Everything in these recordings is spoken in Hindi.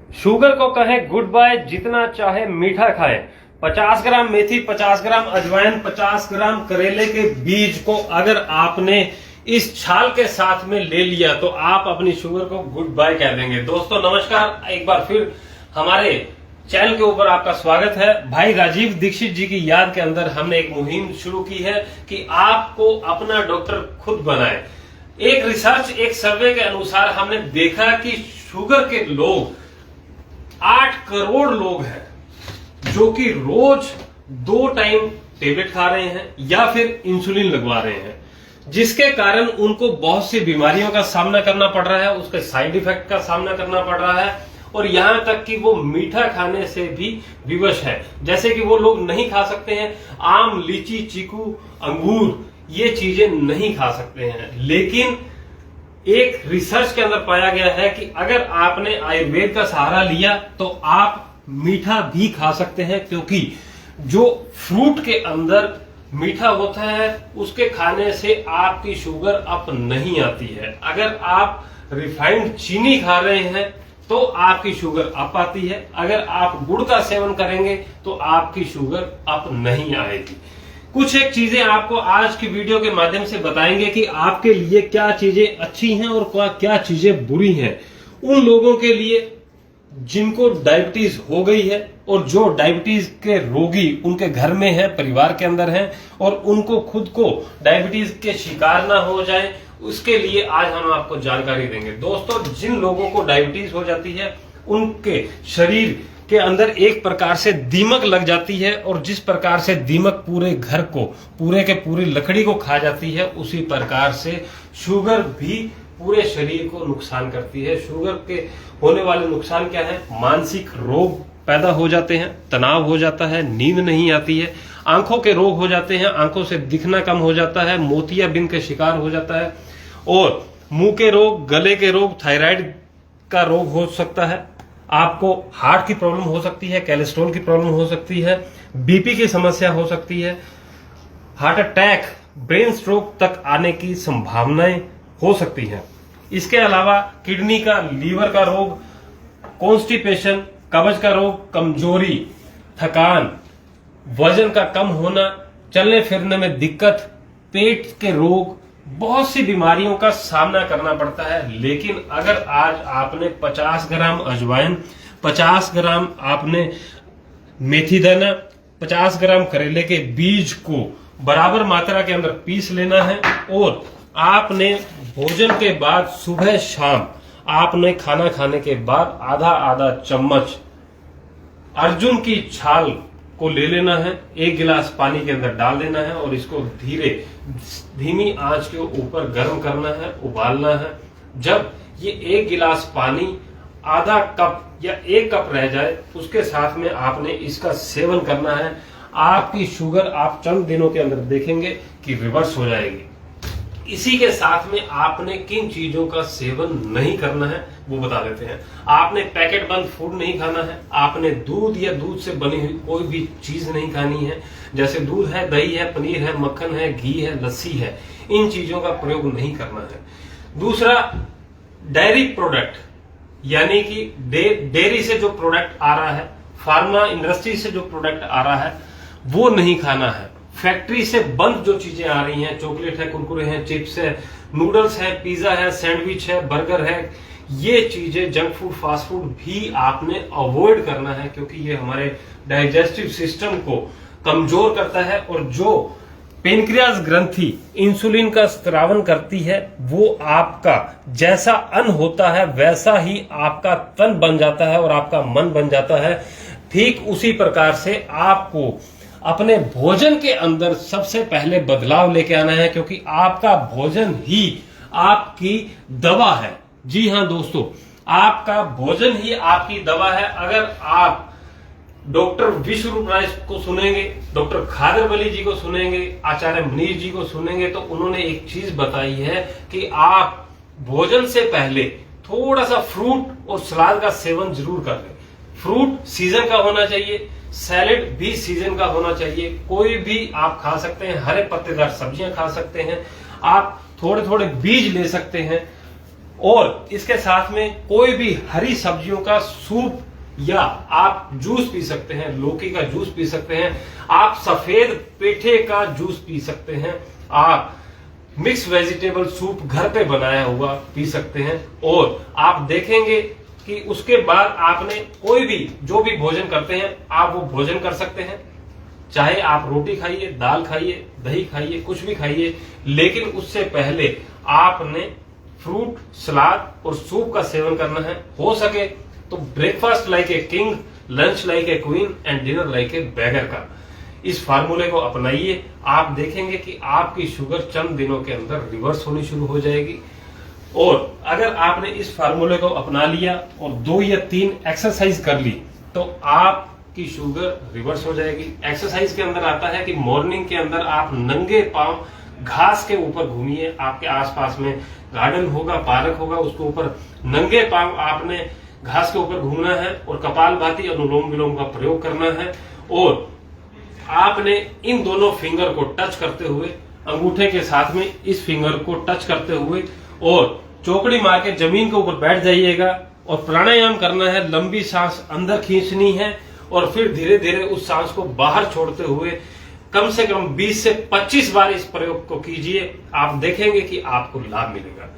शुगर को कहें गुड बाय, जितना चाहे मीठा खाएं। 50 ग्राम मेथी, 50 ग्राम अजवाइन, 50 ग्राम करेले के बीज को अगर आपने इस छाल के साथ में ले लिया तो आप अपनी शुगर को गुड बाय कह देंगे। दोस्तों नमस्कार, एक बार फिर हमारे चैनल के ऊपर आपका स्वागत है। भाई राजीव दीक्षित जी की याद के अंदर हमने एक मुहिम शुरू की है कि आपको अपना डॉक्टर खुद बनाए। एक रिसर्च, एक सर्वे के अनुसार हमने देखा कि शुगर के लोग 8 करोड़ लोग हैं जो कि रोज 2 टाइम टेबलेट खा रहे हैं या फिर इंसुलिन लगवा रहे हैं, जिसके कारण उनको बहुत सी बीमारियों का सामना करना पड़ रहा है, उसके साइड इफेक्ट का सामना करना पड़ रहा है और यहां तक कि वो मीठा खाने से भी विवश है। जैसे कि वो लोग नहीं खा सकते हैं आम, लीची, चीकू, अंगूर, ये चीजें नहीं खा सकते हैं। लेकिन एक रिसर्च के अंदर पाया गया है कि अगर आपने आयुर्वेद का सहारा लिया तो आप मीठा भी खा सकते हैं, क्योंकि जो फ्रूट के अंदर मीठा होता है उसके खाने से आपकी शुगर अप नहीं आती है। अगर आप रिफाइंड चीनी खा रहे हैं तो आपकी शुगर अप आती है, अगर आप गुड़ का सेवन करेंगे तो आपकी शुगर अप नहीं आएगी। कुछ एक चीजें आपको आज की वीडियो के माध्यम से बताएंगे कि आपके लिए क्या चीजें अच्छी हैं और क्या चीजें बुरी हैं। उन लोगों के लिए जिनको डायबिटीज हो गई है और जो डायबिटीज के रोगी उनके घर में है, परिवार के अंदर हैं और उनको खुद को डायबिटीज के शिकार ना हो जाए, उसके लिए आज हम आपको जानकारी देंगे। दोस्तों, जिन लोगों को डायबिटीज हो जाती है उनके शरीर के अंदर एक प्रकार से दीमक लग जाती है और जिस प्रकार से दीमक पूरे घर को, पूरे के पूरी लकड़ी को खा जाती है, उसी प्रकार से शुगर भी पूरे शरीर को नुकसान करती है। शुगर के होने वाले नुकसान क्या है? मानसिक रोग पैदा हो जाते हैं, तनाव हो जाता है, नींद नहीं आती है, आंखों के रोग हो जाते हैं, आंखों से दिखना कम हो जाता है, मोतियाबिंद के शिकार हो जाता है और मुंह के रोग, गले के रोग, थायराइड का रोग हो सकता है, आपको हार्ट की प्रॉब्लम हो सकती है, कोलेस्ट्रॉल की प्रॉब्लम हो सकती है, बीपी की समस्या हो सकती है, हार्ट अटैक, ब्रेन स्ट्रोक तक आने की संभावनाएं हो सकती हैं। इसके अलावा किडनी का, लीवर का रोग, कॉन्स्टिपेशन, कब्ज का रोग, कमजोरी, थकान, वजन का कम होना, चलने फिरने में दिक्कत, पेट के रोग, बहुत सी बीमारियों का सामना करना पड़ता है। लेकिन अगर आज आपने 50 ग्राम अजवाइन, 50 ग्राम आपने मेथी दाना, 50 ग्राम करेले के बीज को बराबर मात्रा के अंदर पीस लेना है और आपने भोजन के बाद सुबह शाम आपने खाना खाने के बाद आधा आधा चम्मच अर्जुन की छाल को ले लेना है, 1 गिलास पानी के अंदर डाल देना है और इसको धीमी आंच के ऊपर गर्म करना है, उबालना है। जब ये 1 गिलास पानी आधा कप या 1 कप रह जाए, उसके साथ में आपने इसका सेवन करना है। आपकी शुगर आप चंद दिनों के अंदर देखेंगे कि रिवर्स हो जाएगी। इसी के साथ में आपने किन चीजों का सेवन नहीं करना है वो बता देते हैं। आपने पैकेट बंद फूड नहीं खाना है, आपने दूध या दूध से बनी हुई कोई भी चीज नहीं खानी है, जैसे दूध है, दही है, पनीर है, मक्खन है, घी है, लस्सी है, इन चीजों का प्रयोग नहीं करना है। दूसरा, डेयरी प्रोडक्ट यानी कि डेयरी से जो प्रोडक्ट आ रहा है, फार्मा इंडस्ट्री से जो प्रोडक्ट आ रहा है वो नहीं खाना है। फैक्ट्री से बंद जो चीजें आ रही हैं, चॉकलेट है, कुरकुरे हैं, चिप्स है, नूडल्स है, पिज्जा है, सैंडविच है, बर्गर है, ये चीजें जंक फूड, फास्ट फूड भी आपने अवॉइड करना है, क्योंकि ये हमारे डाइजेस्टिव सिस्टम को कमजोर करता है और जो पेनक्रियाज ग्रंथि इंसुलिन का स्त्रावन करती है वो आपका जैसा अन्न होता है वैसा ही आपका तन बन जाता है और आपका मन बन जाता है। ठीक उसी प्रकार से आपको अपने भोजन के अंदर सबसे पहले बदलाव लेके आना है, क्योंकि आपका भोजन ही आपकी दवा है। जी हां दोस्तों, आपका भोजन ही आपकी दवा है। अगर आप डॉक्टर विश्वरूप राय को सुनेंगे, डॉक्टर खादर जी को सुनेंगे, आचार्य मनीष जी को सुनेंगे, तो उन्होंने एक चीज बताई है कि आप भोजन से पहले थोड़ा सा फ्रूट और सलाद का सेवन जरूर कर लें। फ्रूट सीजन का होना चाहिए, सैलेड भी सीजन का होना चाहिए, कोई भी आप खा सकते हैं, हरे पत्तेदार सब्जियां खा सकते हैं, आप थोड़े थोड़े बीज ले सकते हैं और इसके साथ में कोई भी हरी सब्जियों का सूप या आप जूस पी सकते हैं, लौकी का जूस पी सकते हैं, आप सफेद पेठे का जूस पी सकते हैं, आप मिक्स वेजिटेबल सूप घर पे बनाया हुआ पी सकते हैं। और आप देखेंगे कि उसके बाद आपने कोई भी जो भी भोजन करते हैं आप वो भोजन कर सकते हैं, चाहे आप रोटी खाइए, दाल खाइए, दही खाइए, कुछ भी खाइए, लेकिन उससे पहले आपने फ्रूट, सलाद और सूप का सेवन करना है। हो सके तो breakfast like a king, lunch like a queen and dinner like a bagger का इस फार्मूले को अपनाइए। आप देखेंगे कि आपकी शुगर चंद दिनों के अंदर रिवर्स होनी शुरू हो जाएगी। और अगर आपने इस फार्मूले को अपना लिया और 2 या 3 एक्सरसाइज कर ली तो आपकी शुगर रिवर्स हो जाएगी। एक्सरसाइज के अंदर आता है कि मॉर्निंग के अंदर आप नंगे पांव घास के ऊपर घूमिए। आपके आसपास में गार्डन होगा, पार्क होगा, उसके ऊपर नंगे पांव आपने घास के ऊपर घूमना है और कपालभाति, अनुलोम विलोम का प्रयोग करना है। और आपने इन दोनों फिंगर को टच करते हुए, अंगूठे के साथ में इस फिंगर को टच करते हुए और चौकड़ी मार के जमीन के ऊपर बैठ जाइएगा और प्राणायाम करना है। लंबी सांस अंदर खींचनी है और फिर धीरे धीरे उस सांस को बाहर छोड़ते हुए कम से कम 20 से 25 बार इस प्रयोग को कीजिए। आप देखेंगे कि आपको लाभ मिलेगा।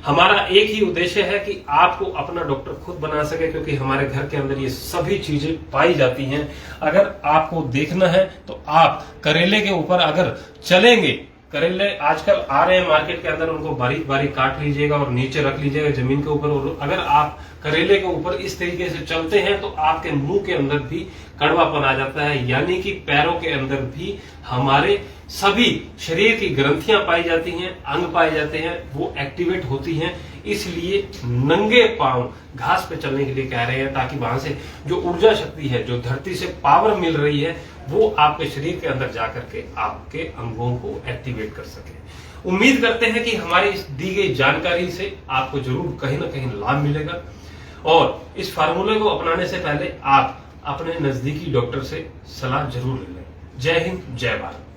हमारा एक ही उद्देश्य है कि आपको अपना डॉक्टर खुद बना सके, क्योंकि हमारे घर के अंदर ये सभी चीजें पाई जाती हैं। अगर आपको देखना है तो आप करेले के ऊपर अगर चलेंगे, करेले आजकल आ रहे हैं मार्केट के अंदर, उनको बारीक बारीक काट लीजिएगा और नीचे रख लीजिएगा जमीन के ऊपर। और अगर आप करेले के ऊपर इस तरीके से चलते हैं तो आपके मुंह के अंदर भी कड़वापन आ जाता है, यानी कि पैरों के अंदर भी हमारे सभी शरीर की ग्रंथियां पाई जाती हैं, अंग पाए जाते हैं, वो एक्टिवेट होती हैं। इसलिए नंगे पांव घास पे चलने के लिए कह रहे हैं, ताकि वहां से जो ऊर्जा शक्ति है, जो धरती से पावर मिल रही है, वो आपके शरीर के अंदर जाकर के आपके अंगों को एक्टिवेट कर सके। उम्मीद करते हैं कि हमारी इस दी गई जानकारी से आपको जरूर कहीं ना कहीं लाभ मिलेगा। और इस फार्मूले को अपनाने से पहले आप अपने नजदीकी डॉक्टर से सलाह जरूर ले लें। जय हिंद, जय भारत।